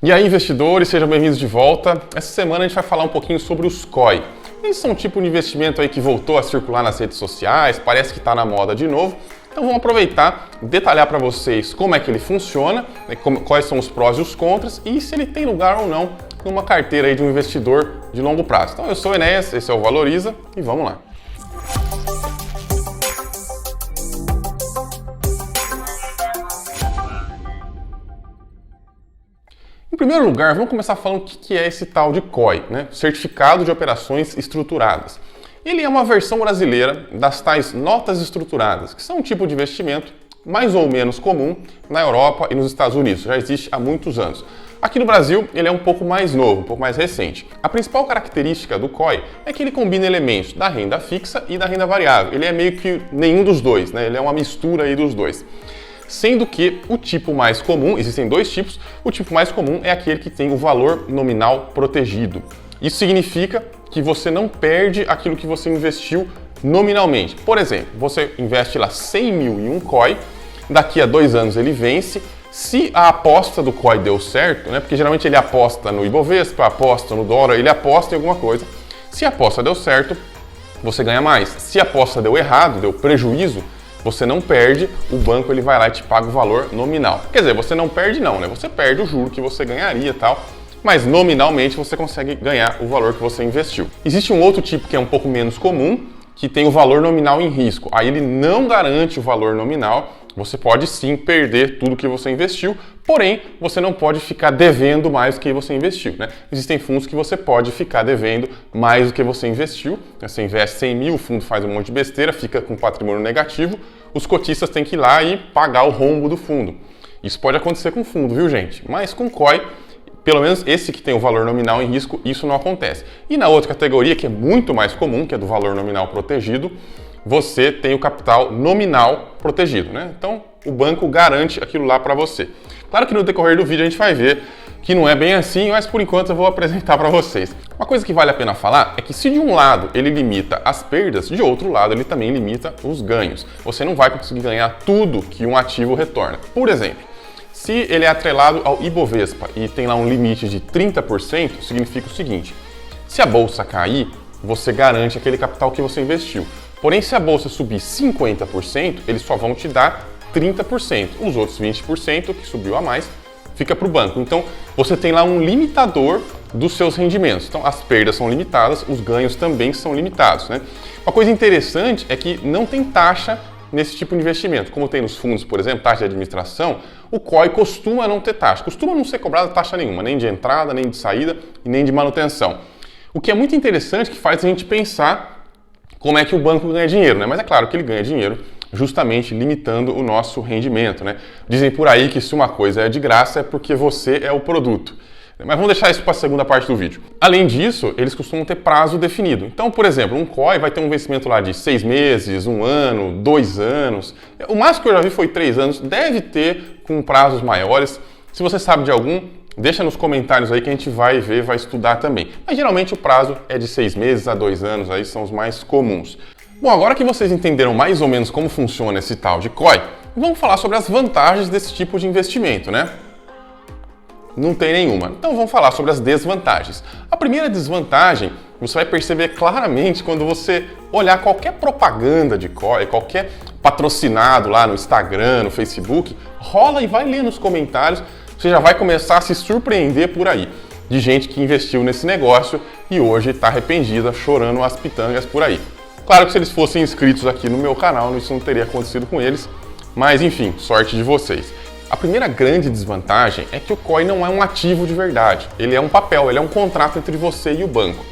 E aí, investidores, sejam bem-vindos de volta. Essa semana a gente vai falar um pouquinho sobre os COI. Eles são um tipo de investimento aí que voltou a circular nas redes sociais, parece que está na moda de novo. Então vamos aproveitar e detalhar para vocês como é que ele funciona, quais são os prós e os contras e se ele tem lugar ou não numa carteira aí de um investidor de longo prazo. Então eu sou o Enéas, esse é o Valoriza e vamos lá. Em primeiro lugar, vamos começar falando o que é esse tal de COI, né? Certificado de Operações Estruturadas. Ele é uma versão brasileira das tais notas estruturadas, que são um tipo de investimento mais ou menos comum na Europa e nos Estados Unidos. Já existe há muitos anos. Aqui no Brasil, ele é um pouco mais novo, um pouco mais recente. A principal característica do COI é que ele combina elementos da renda fixa e da renda variável. Ele é meio que nenhum dos dois, né? Ele é uma mistura aí dos dois. Sendo que o tipo mais comum, existem dois tipos, o tipo mais comum é aquele que tem o valor nominal protegido. Isso significa que você não perde aquilo que você investiu nominalmente. Por exemplo, você investe lá 100 mil em um COI, daqui a 2 anos ele vence. Se a aposta do COI deu certo, né, porque geralmente ele aposta no Ibovespa, aposta no dólar, ele aposta em alguma coisa. Se a aposta deu certo, você ganha mais. Se a aposta deu errado, deu prejuízo, você não perde, o banco ele vai lá e te paga o valor nominal. Quer dizer, você não perde não, né? Você perde o juro que você ganharia e tal, mas nominalmente você consegue ganhar o valor que você investiu. Existe um outro tipo que é um pouco menos comum, que tem o valor nominal em risco. Aí ele não garante o valor nominal, você pode sim perder tudo que você investiu, porém você não pode ficar devendo mais do que você investiu, né? Existem fundos que você pode ficar devendo mais do que você investiu. Você investe 100 mil, o fundo faz um monte de besteira, fica com patrimônio negativo, os cotistas têm que ir lá e pagar o rombo do fundo. Isso pode acontecer com fundo, viu gente? Mas com COI, pelo menos esse que tem o valor nominal em risco, isso não acontece. E na outra categoria, que é muito mais comum, que é do valor nominal protegido, você tem o capital nominal protegido, né? Então, o banco garante aquilo lá para você. Claro que no decorrer do vídeo a gente vai ver que não é bem assim, mas por enquanto eu vou apresentar para vocês. Uma coisa que vale a pena falar é que se de um lado ele limita as perdas, de outro lado ele também limita os ganhos. Você não vai conseguir ganhar tudo que um ativo retorna. Por exemplo, se ele é atrelado ao Ibovespa e tem lá um limite de 30%, significa o seguinte: se a bolsa cair, você garante aquele capital que você investiu. Porém, se a bolsa subir 50%, eles só vão te dar 30%. Os outros 20% que subiu a mais fica para o banco. Então, você tem lá um limitador dos seus rendimentos. Então, as perdas são limitadas, os ganhos também são limitados, né? Uma coisa interessante é que não tem taxa nesse tipo de investimento. Como tem nos fundos, por exemplo, taxa de administração, o COI costuma não ter taxa. Costuma não ser cobrada taxa nenhuma, nem de entrada, nem de saída e nem de manutenção. O que é muito interessante, que faz a gente pensar como é que o banco ganha dinheiro, né? Mas é claro que ele ganha dinheiro justamente limitando o nosso rendimento, né? Dizem por aí que se uma coisa é de graça é porque você é o produto. Mas vamos deixar isso para a segunda parte do vídeo. Além disso, eles costumam ter prazo definido. Então, por exemplo, um COI vai ter um vencimento lá de 6 meses, 1 ano, 2 anos. O máximo que eu já vi foi 3 anos. Deve ter com prazos maiores. Se você sabe de algum, deixa nos comentários aí que a gente vai ver, vai estudar também. Mas geralmente o prazo é de 6 meses a 2 anos, aí são os mais comuns. Bom, agora que vocês entenderam mais ou menos como funciona esse tal de COI, vamos falar sobre as vantagens desse tipo de investimento, né? Não tem nenhuma. Então vamos falar sobre as desvantagens. A primeira desvantagem, você vai perceber claramente quando você olhar qualquer propaganda de COI, qualquer patrocinado lá no Instagram, no Facebook, rola e vai ler nos comentários. Você já vai começar a se surpreender por aí, de gente que investiu nesse negócio e hoje está arrependida, chorando as pitangas por aí. Claro que se eles fossem inscritos aqui no meu canal, isso não teria acontecido com eles, mas enfim, sorte de vocês. A primeira grande desvantagem é que o COI não é um ativo de verdade, ele é um papel, ele é um contrato entre você e o banco.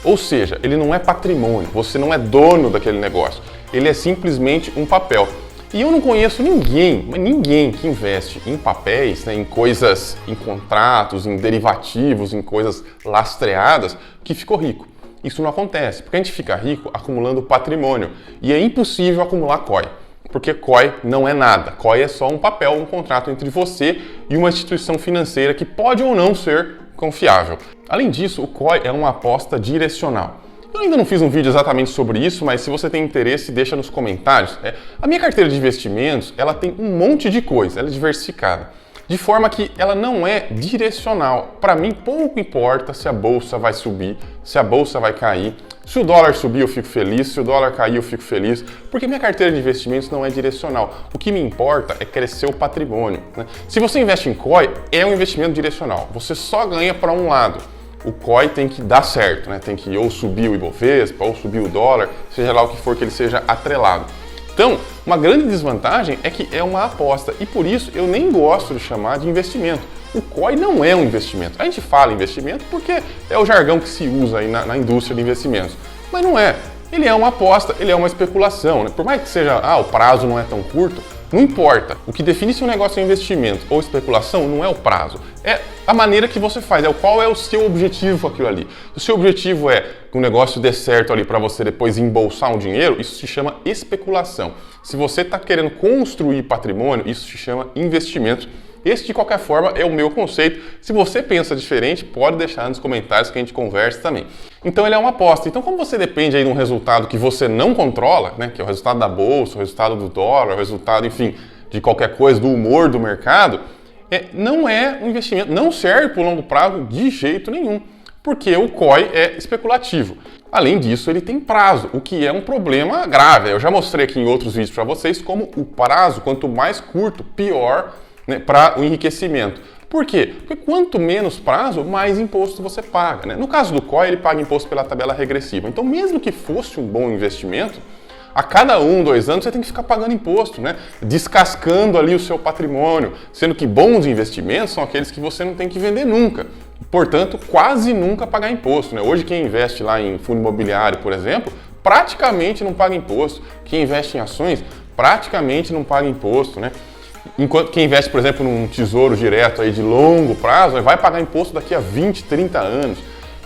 Ou seja, ele não é patrimônio, você não é dono daquele negócio, ele é simplesmente um papel. E eu não conheço ninguém, mas ninguém que investe em papéis, né, em coisas, em contratos, em derivativos, em coisas lastreadas, que ficou rico. Isso não acontece, porque a gente fica rico acumulando patrimônio e é impossível acumular COI, porque COI não é nada. COI é só um papel, um contrato entre você e uma instituição financeira que pode ou não ser confiável. Além disso, o COI é uma aposta direcional. Eu ainda não fiz um vídeo exatamente sobre isso, mas se você tem interesse, deixa nos comentários. A minha carteira de investimentos, ela tem um monte de coisa, ela é diversificada. de forma que ela não é direcional. Para mim, pouco importa se a bolsa vai subir, se a bolsa vai cair. Se o dólar subir, eu fico feliz. Se o dólar cair, eu fico feliz. Porque minha carteira de investimentos não é direcional. O que me importa é crescer o patrimônio, né? Se você investe em COI, é um investimento direcional. Você só ganha para um lado. O COI tem que dar certo, né? Tem que ou subir o Ibovespa, ou subir o dólar, seja lá o que for que ele seja atrelado. Então, uma grande desvantagem é que é uma aposta e por isso eu nem gosto de chamar de investimento. O COI não é um investimento. A gente fala investimento porque é o jargão que se usa aí na indústria de investimentos, mas não é. Ele é uma aposta, ele é uma especulação, né? Por mais que seja, o prazo não é tão curto, não importa. O que define se um negócio é investimento ou especulação não é o prazo, é a maneira que você faz, qual é o seu objetivo com aquilo ali. Se o seu objetivo é que o negócio dê certo ali para você depois embolsar um dinheiro, isso se chama especulação. Se você está querendo construir patrimônio, isso se chama investimento. Esse, de qualquer forma, é o meu conceito. Se você pensa diferente, pode deixar nos comentários que a gente conversa também. Então, ele é uma aposta. Então, como você depende aí de um resultado que você não controla, né, que é o resultado da bolsa, o resultado do dólar, o resultado, enfim, de qualquer coisa, do humor do mercado, não é um investimento, não serve para o longo prazo de jeito nenhum, porque o COI é especulativo. Além disso, ele tem prazo, o que é um problema grave. Eu já mostrei aqui em outros vídeos para vocês como o prazo, quanto mais curto, pior, né, para o enriquecimento. Por quê? Porque quanto menos prazo, mais imposto você paga, né? No caso do COI, ele paga imposto pela tabela regressiva. Então, mesmo que fosse um bom investimento, a cada 1, 2 anos você tem que ficar pagando imposto, né? Descascando ali o seu patrimônio, sendo que bons investimentos são aqueles que você não tem que vender nunca. Portanto, quase nunca pagar imposto, né? Hoje quem investe lá em fundo imobiliário, por exemplo, praticamente não paga imposto. Quem investe em ações, praticamente não paga imposto, né? Enquanto quem investe, por exemplo, num tesouro direto aí de longo prazo, vai pagar imposto daqui a 20, 30 anos.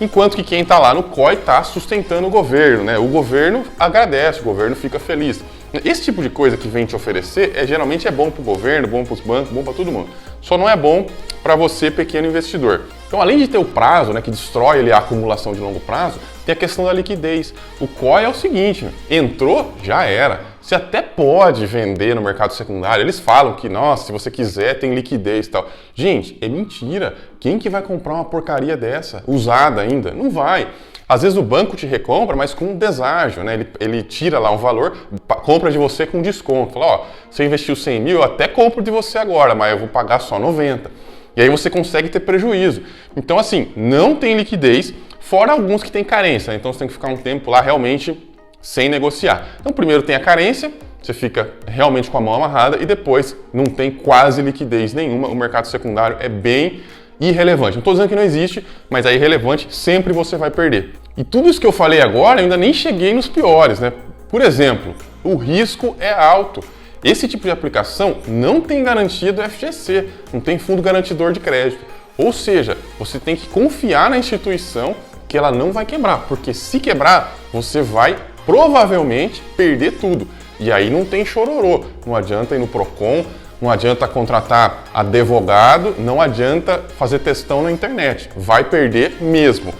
Enquanto que quem está lá no COI está sustentando o governo, né? O governo agradece, o governo fica feliz. Esse tipo de coisa que vem te oferecer geralmente é bom para o governo, bom para os bancos, bom para todo mundo. Só não é bom para você, pequeno investidor. Então, além de ter o prazo, né, que destrói ali a acumulação de longo prazo, tem a questão da liquidez. O COI é o seguinte, entrou, já era. Você até pode vender no mercado secundário. Eles falam que, nossa, se você quiser, tem liquidez e tal. Gente, é mentira. Quem que vai comprar uma porcaria dessa, usada ainda? Não vai. Às vezes o banco te recompra, mas com um deságio, né? Ele tira lá um valor, compra de você com desconto. Fala, ó, você investiu 100 mil, eu até compro de você agora, mas eu vou pagar só 90. E aí você consegue ter prejuízo. Então, assim, não tem liquidez, fora alguns que têm carência. Então, você tem que ficar um tempo lá realmente sem negociar. Então, primeiro tem a carência, você fica realmente com a mão amarrada e depois não tem quase liquidez nenhuma. O mercado secundário é bem irrelevante. Não estou dizendo que não existe, mas é irrelevante, sempre você vai perder. E tudo isso que eu falei agora, eu ainda nem cheguei nos piores, né? Por exemplo, o risco é alto. Esse tipo de aplicação não tem garantia do FGC, não tem fundo garantidor de crédito. Ou seja, você tem que confiar na instituição que ela não vai quebrar, porque se quebrar, você vai provavelmente perder tudo. E aí não tem chororô, não adianta ir no Procon, não adianta contratar advogado, não adianta fazer textão na internet, vai perder mesmo.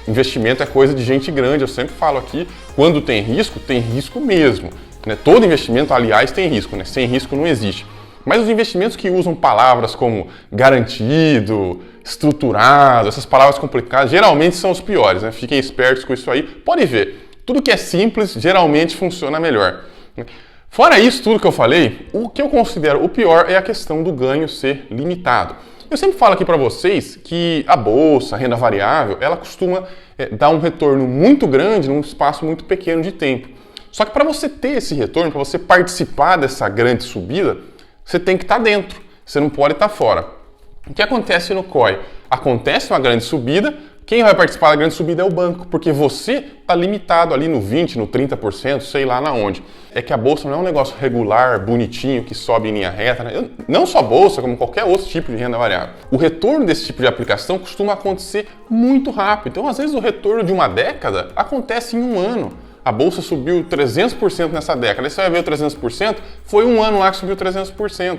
Investimento é coisa de gente grande, eu sempre falo aqui, quando tem risco mesmo. Né? Todo investimento, aliás, tem risco, né? Sem risco não existe. Mas os investimentos que usam palavras como garantido, estruturado, essas palavras complicadas, geralmente são os piores, né? Fiquem espertos com isso aí. Pode ver, tudo que é simples geralmente funciona melhor. Fora isso tudo que eu falei, o que eu considero o pior é a questão do ganho ser limitado. Eu sempre falo aqui para vocês que a bolsa, a renda variável, ela costuma dar um retorno muito grande num espaço muito pequeno de tempo. Só que para você ter esse retorno, para você participar dessa grande subida, você tem que estar dentro, você não pode estar fora. O que acontece no COI? Acontece uma grande subida, quem vai participar da grande subida é o banco, porque você está limitado ali no 20%, no 30%, sei lá na onde. É que a bolsa não é um negócio regular, bonitinho, que sobe em linha reta, né? Não só a bolsa, como qualquer outro tipo de renda variável. O retorno desse tipo de aplicação costuma acontecer muito rápido. Então, às vezes, o retorno de uma década acontece em um ano. A bolsa subiu 300% nessa década. Aí você vai ver o 300%, foi um ano lá que subiu 300%.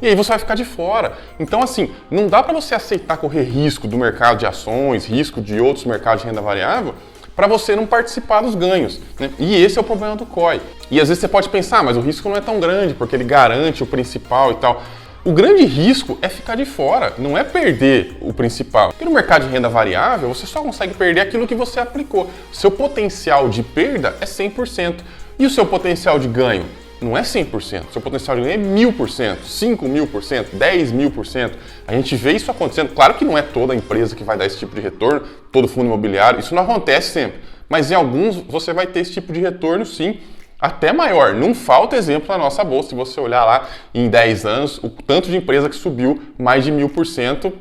E aí você vai ficar de fora. Então, assim, não dá para você aceitar correr risco do mercado de ações, risco de outros mercados de renda variável, para você não participar dos ganhos, né? E esse é o problema do COI. E às vezes você pode pensar, mas o risco não é tão grande, porque ele garante o principal e tal. O grande risco é ficar de fora, não é perder o principal. Porque no mercado de renda variável, você só consegue perder aquilo que você aplicou. Seu potencial de perda é 100%. E o seu potencial de ganho? Não é 100%. Seu potencial de ganho é 1000%, 5.000%, 10.000%. A gente vê isso acontecendo. Claro que não é toda empresa que vai dar esse tipo de retorno, todo fundo imobiliário, isso não acontece sempre. Mas em alguns você vai ter esse tipo de retorno sim, até maior. Não falta exemplo na nossa bolsa. Se você olhar lá em 10 anos, o tanto de empresa que subiu mais de 1000%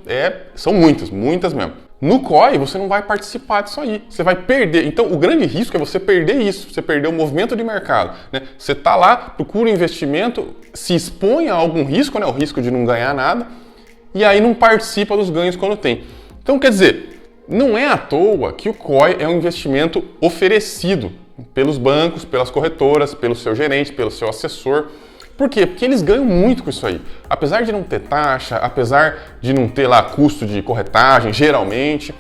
são muitas, muitas mesmo. No COI, você não vai participar disso aí, você vai perder. Então, o grande risco é você perder isso, você perder o movimento de mercado, né? Você está lá, procura um investimento, se expõe a algum risco, né? O risco de não ganhar nada, e aí não participa dos ganhos quando tem. Então, quer dizer, não é à toa que o COI é um investimento oferecido pelos bancos, pelas corretoras, pelo seu gerente, pelo seu assessor. Por quê? Porque eles ganham muito com isso aí. Apesar de não ter taxa, apesar de não ter lá custo de corretagem, geralmente,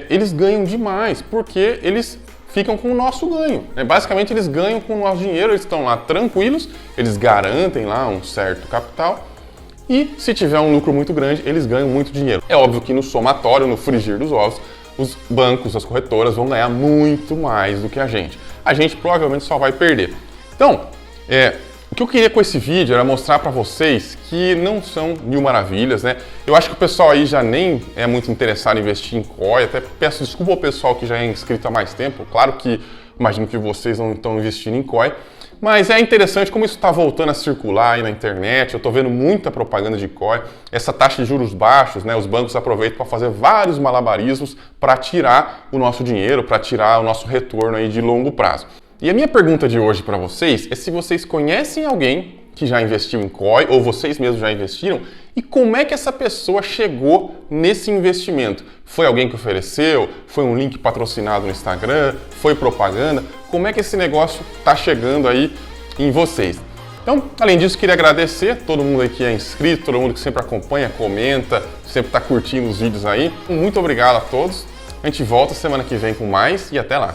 eles ganham demais, porque eles ficam com o nosso ganho. Basicamente, eles ganham com o nosso dinheiro, eles estão lá tranquilos, eles garantem lá um certo capital, e se tiver um lucro muito grande, eles ganham muito dinheiro. É óbvio que no somatório, no frigir dos ovos, os bancos, as corretoras vão ganhar muito mais do que a gente. A gente provavelmente só vai perder. Então, o que eu queria com esse vídeo era mostrar para vocês que não são mil maravilhas, né? Eu acho que o pessoal aí já nem é muito interessado em investir em COI, até peço desculpa ao pessoal que já é inscrito há mais tempo, claro que imagino que vocês não estão investindo em COI, mas é interessante como isso está voltando a circular aí na internet, eu estou vendo muita propaganda de COI, essa taxa de juros baixos, né? Os bancos aproveitam para fazer vários malabarismos para tirar o nosso dinheiro, para tirar o nosso retorno aí de longo prazo. E a minha pergunta de hoje para vocês é se vocês conhecem alguém que já investiu em COI ou vocês mesmos já investiram e como é que essa pessoa chegou nesse investimento. Foi alguém que ofereceu? Foi um link patrocinado no Instagram? Foi propaganda? Como é que esse negócio está chegando aí em vocês? Então, além disso, queria agradecer a todo mundo aí que é inscrito, todo mundo que sempre acompanha, comenta, sempre está curtindo os vídeos aí. Muito obrigado a todos. A gente volta semana que vem com mais e até lá.